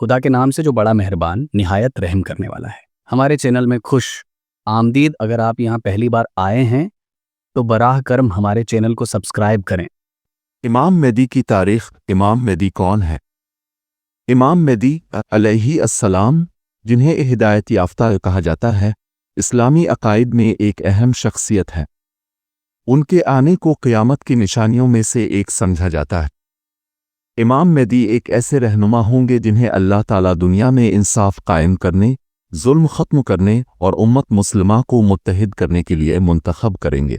خدا کے نام سے جو بڑا مہربان نہایت رحم کرنے والا ہے۔ ہمارے چینل میں خوش آمدید۔ اگر آپ یہاں پہلی بار آئے ہیں تو براہ کرم ہمارے چینل کو سبسکرائب کریں۔ امام مہدی کی تاریخ۔ امام مہدی کون ہے؟ امام مہدی علیہ السلام، جنہیں ہدایت یافتہ کہا جاتا ہے، اسلامی عقائد میں ایک اہم شخصیت ہے۔ ان کے آنے کو قیامت کی نشانیوں میں سے ایک سمجھا جاتا ہے۔ امام مہدی ایک ایسے رہنما ہوں گے جنہیں اللہ تعالیٰ دنیا میں انصاف قائم کرنے، ظلم ختم کرنے اور امت مسلمہ کو متحد کرنے کے لیے منتخب کریں گے۔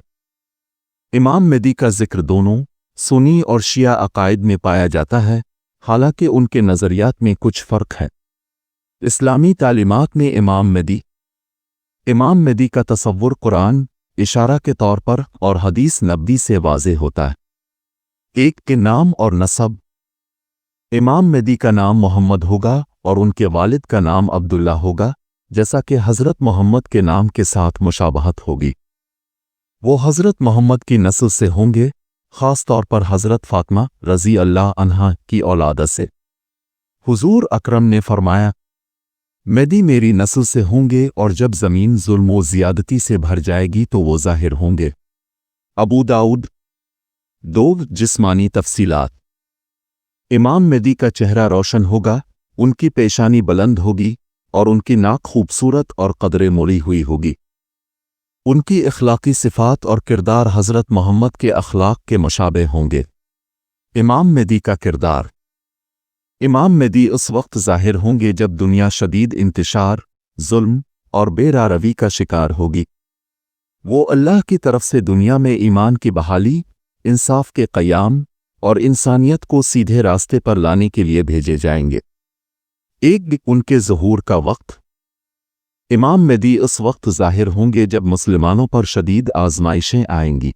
امام مہدی کا ذکر دونوں سنی اور شیعہ عقائد میں پایا جاتا ہے، حالانکہ ان کے نظریات میں کچھ فرق ہے۔ اسلامی تعلیمات میں امام مہدی کا تصور قرآن اشارہ کے طور پر اور حدیث نبوی سے واضح ہوتا ہے۔ ایک کے نام اور نسب۔ امام مہدی کا نام محمد ہوگا اور ان کے والد کا نام عبداللہ ہوگا، جیسا کہ حضرت محمد کے نام کے ساتھ مشابہت ہوگی۔ وہ حضرت محمد کی نسل سے ہوں گے، خاص طور پر حضرت فاطمہ رضی اللہ عنہا کی اولاد سے۔ حضور اکرم نے فرمایا، مہدی میری نسل سے ہوں گے اور جب زمین ظلم و زیادتی سے بھر جائے گی تو وہ ظاہر ہوں گے۔ ابو داؤد۔ جسمانی تفصیلات۔ امام مہدی کا چہرہ روشن ہوگا، ان کی پیشانی بلند ہوگی اور ان کی ناک خوبصورت اور قدرے موڑی ہوئی ہوگی۔ ان کی اخلاقی صفات اور کردار حضرت محمد کے اخلاق کے مشابہ ہوں گے۔ امام مہدی کا کردار۔ امام مہدی اس وقت ظاہر ہوں گے جب دنیا شدید انتشار، ظلم اور بے راروی کا شکار ہوگی۔ وہ اللہ کی طرف سے دنیا میں ایمان کی بحالی، انصاف کے قیام اور انسانیت کو سیدھے راستے پر لانے کے لیے بھیجے جائیں گے۔ ان کے ظہور کا وقت۔ امام مہدی اس وقت ظاہر ہوں گے جب مسلمانوں پر شدید آزمائشیں آئیں گی۔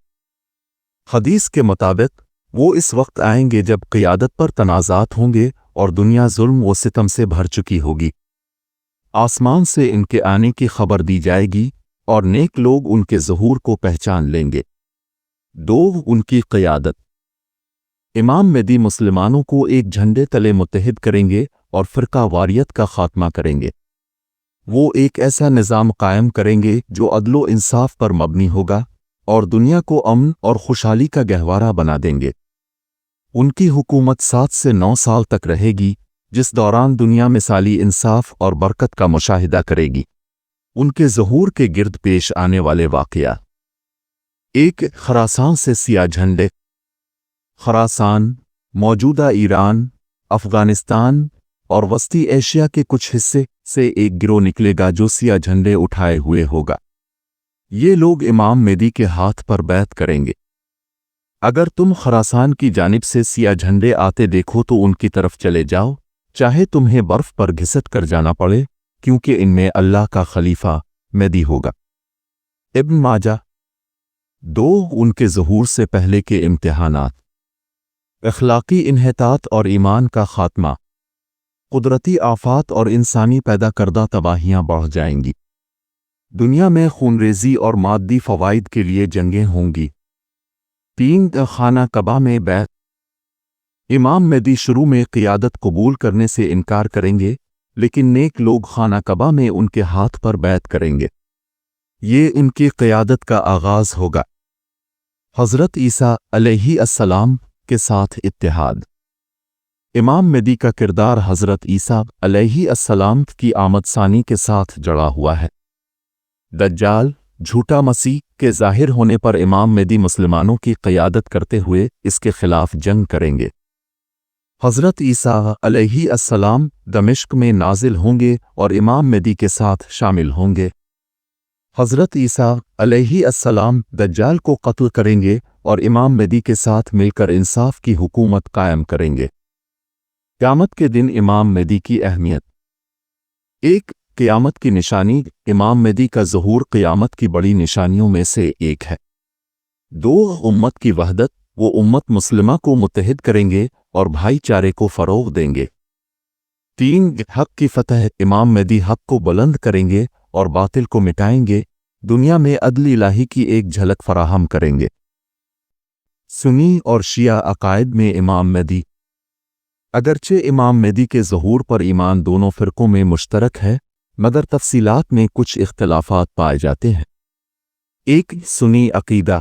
حدیث کے مطابق وہ اس وقت آئیں گے جب قیادت پر تنازعات ہوں گے اور دنیا ظلم و ستم سے بھر چکی ہوگی۔ آسمان سے ان کے آنے کی خبر دی جائے گی اور نیک لوگ ان کے ظہور کو پہچان لیں گے۔ ان کی قیادت۔ امام مہدی مسلمانوں کو ایک جھنڈے تلے متحد کریں گے اور فرقہ واریت کا خاتمہ کریں گے۔ وہ ایک ایسا نظام قائم کریں گے جو عدل و انصاف پر مبنی ہوگا اور دنیا کو امن اور خوشحالی کا گہوارہ بنا دیں گے۔ ان کی حکومت 7 سے 9 سال تک رہے گی، جس دوران دنیا مثالی انصاف اور برکت کا مشاہدہ کرے گی۔ ان کے ظہور کے گرد پیش آنے والے واقعہ۔ خراسان سے سیاہ جھنڈے۔ خراسان موجودہ ایران، افغانستان اور وسطی ایشیا کے کچھ حصے سے ایک گروہ نکلے گا جو سیاہ جھنڈے اٹھائے ہوئے ہوگا۔ یہ لوگ امام مہدی کے ہاتھ پر بیعت کریں گے۔ اگر تم خراسان کی جانب سے سیاہ جھنڈے آتے دیکھو تو ان کی طرف چلے جاؤ، چاہے تمہیں برف پر گھسٹ کر جانا پڑے، کیونکہ ان میں اللہ کا خلیفہ مہدی ہوگا۔ ابن ماجہ۔ ان کے ظہور سے پہلے کے امتحانات۔ اخلاقی انحطاط اور ایمان کا خاتمہ۔ قدرتی آفات اور انسانی پیدا کردہ تباہیاں بڑھ جائیں گی۔ دنیا میں خونریزی اور مادی فوائد کے لیے جنگیں ہوں گی۔ خانہ کعبہ میں بیعت۔ امام مہدی شروع میں قیادت قبول کرنے سے انکار کریں گے، لیکن نیک لوگ خانہ کعبہ میں ان کے ہاتھ پر بیعت کریں گے۔ یہ ان کی قیادت کا آغاز ہوگا۔ حضرت عیسیٰ علیہ السلام کے ساتھ اتحاد۔ امام مہدی کا کردار حضرت عیسیٰ علیہ السلام کی آمد ثانی کے ساتھ جڑا ہوا ہے۔ دجال جھوٹا مسیح کے ظاہر ہونے پر امام مہدی مسلمانوں کی قیادت کرتے ہوئے اس کے خلاف جنگ کریں گے۔ حضرت عیسیٰ علیہ السلام دمشق میں نازل ہوں گے اور امام مہدی کے ساتھ شامل ہوں گے۔ حضرت عیسیٰ علیہ السلام دجال کو قتل کریں گے اور امام مہدی کے ساتھ مل کر انصاف کی حکومت قائم کریں گے۔ قیامت کے دن امام مہدی کی اہمیت۔ قیامت کی نشانی۔ امام مہدی کا ظہور قیامت کی بڑی نشانیوں میں سے ایک ہے۔ امت کی وحدت۔ وہ امت مسلمہ کو متحد کریں گے اور بھائی چارے کو فروغ دیں گے۔ حق کی فتح۔ امام مہدی حق کو بلند کریں گے اور باطل کو مٹائیں گے، دنیا میں عدل الہی کی ایک جھلک فراہم کریں گے۔ سنی اور شیعہ عقائد میں امام مہدی۔ اگرچہ امام مہدی کے ظہور پر ایمان دونوں فرقوں میں مشترک ہے، مگر تفصیلات میں کچھ اختلافات پائے جاتے ہیں۔ ایک سنی عقیدہ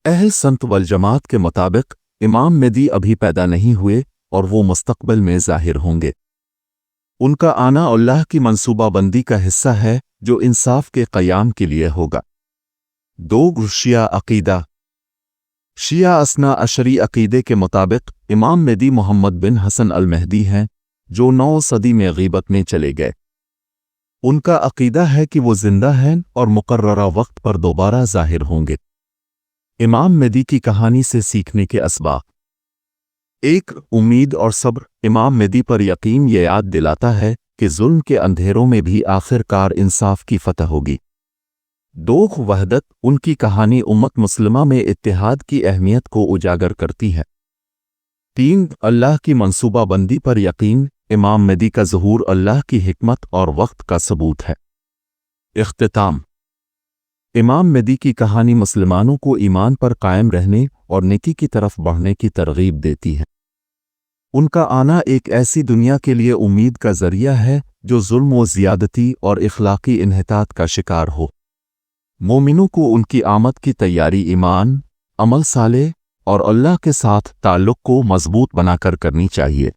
اہل سنت والجماعت کے مطابق امام مہدی ابھی پیدا نہیں ہوئے اور وہ مستقبل میں ظاہر ہوں گے۔ ان کا آنا اللہ کی منصوبہ بندی کا حصہ ہے جو انصاف کے قیام کے لیے ہوگا۔ دو شیعہ عقیدہ شیعہ اثنا عشری عقیدے کے مطابق امام مہدی محمد بن حسن المہدی ہیں جو 9 صدی میں غیبت میں چلے گئے۔ ان کا عقیدہ ہے کہ وہ زندہ ہیں اور مقررہ وقت پر دوبارہ ظاہر ہوں گے۔ امام مہدی کی کہانی سے سیکھنے کے اسباق: ایک امید اور صبر امام مہدی پر یقین یہ یاد دلاتا ہے کہ ظلم کے اندھیروں میں بھی آخر کار انصاف کی فتح ہوگی۔ دو وحدت ان کی کہانی امت مسلمہ میں اتحاد کی اہمیت کو اجاگر کرتی ہے۔ تین اللہ کی منصوبہ بندی پر یقین امام مہدی کا ظہور اللہ کی حکمت اور وقت کا ثبوت ہے۔ اختتام: امام مہدی کی کہانی مسلمانوں کو ایمان پر قائم رہنے اور نیکی کی طرف بڑھنے کی ترغیب دیتی ہے۔ ان کا آنا ایک ایسی دنیا کے لیے امید کا ذریعہ ہے جو ظلم و زیادتی اور اخلاقی انحطاط کا شکار ہو۔ مومنوں کو ان کی آمد کی تیاری ایمان، عمل صالح اور اللہ کے ساتھ تعلق کو مضبوط بنا کر کرنی چاہیے۔